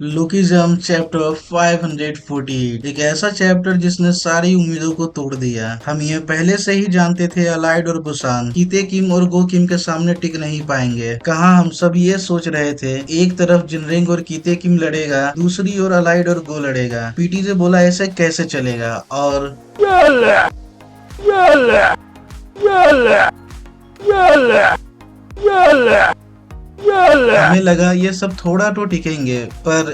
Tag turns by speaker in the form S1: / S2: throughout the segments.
S1: Lookism chapter 548, एक ऐसा chapter जिसने सारी उम्मीदों को तोड़ दिया। हम ये पहले से ही जानते थे अलाइड और बुसान कीते किम और गो किम के सामने टिक नहीं पाएंगे। कहाँ हम सब ये सोच रहे थे एक तरफ जिनरिंग और कीते किम लड़ेगा, दूसरी ओर अलाइड और गो लड़ेगा। पीटी से बोला ऐसे कैसे चलेगा। और
S2: Yalla! Yalla! Yalla! Yalla! Yalla! Yalla!
S1: हमें लगा ये सब थोड़ा तो टिकेंगे, पर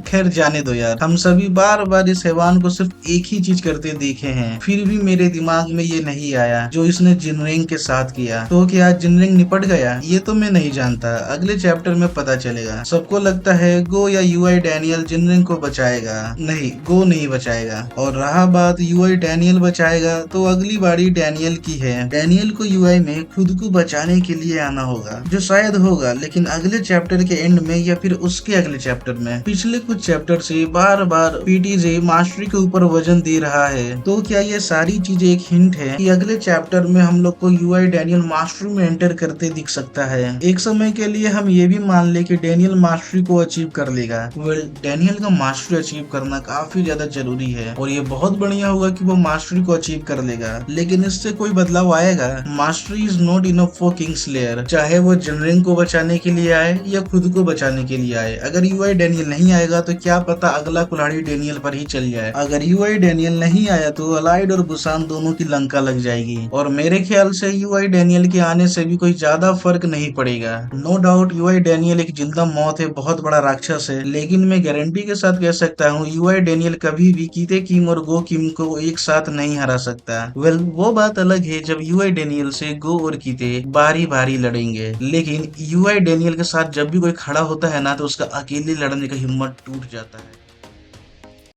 S1: खैर जाने दो यार। हम सभी बार बार इस हैवान को सिर्फ एक ही चीज करते देखे हैं, फिर भी मेरे दिमाग में ये नहीं आया जो इसने जिनरिंग के साथ किया। तो क्या जिनरिंग निपट गया? ये तो मैं नहीं जानता, अगले चैप्टर में पता चलेगा। सबको लगता है गो या यूआई डैनियल जिनरिंग को बचाएगा। नहीं, गो नहीं बचाएगा। और रहा बात यूआई डैनियल बचाएगा, तो अगली बारी डैनियल की है। डैनियल को यूआई में खुद को बचाने के लिए आना होगा, जो शायद होगा लेकिन अगले चैप्टर के एंड में या फिर उसके अगले चैप्टर में। पिछले कुछ चैप्टर से बार बार पीटीजे मास्टरी के ऊपर वजन दे रहा है, तो क्या ये सारी चीजें एक हिंट है कि अगले चैप्टर में हम लोग को यूआई डैनियल मास्टरी में एंटर करते दिख सकता है? एक समय के लिए हम ये भी मान ले कि डैनियल मास्टरी को अचीव कर लेगा। डैनियल का मास्टरी अचीव करना काफी ज्यादा जरूरी है और ये बहुत बढ़िया होगा कि वो मास्टरी को अचीव कर लेगा, लेकिन इससे कोई बदलाव आएगा? Mastery is not enough for Kingslayer, चाहे वो जनरिंग को बचाने के लिए आए या खुद को बचाने के लिए आए। अगर यूआई डैनियल नहीं आएगा तो क्या पता अगला कुल्हाड़ी डैनियल पर ही चल जाए। अगर यूआई डैनियल नहीं आया तो अलाइड और बुसान दोनों की लंका लग जाएगी, और मेरे ख्याल से यूआई डैनियल के आने से भी कोई ज्यादा फर्क नहीं पड़ेगा। नो डाउट यूआई डैनियल एक जिंदा मौत है, बहुत बड़ा राक्षस है, लेकिन मैं गारंटी के साथ कह सकता हूँ यूआई डैनियल कभी भी कीते किम और गो किम को एक साथ नहीं हरा सकता। वो बात अलग है जब यूआई डैनियल से गो और कीते बारी बारी लड़ेंगे, लेकिन यूआई डैनियल के साथ जब भी कोई खड़ा होता है ना, तो उसका अकेले लड़ने का हिम्मत टूट जाता है।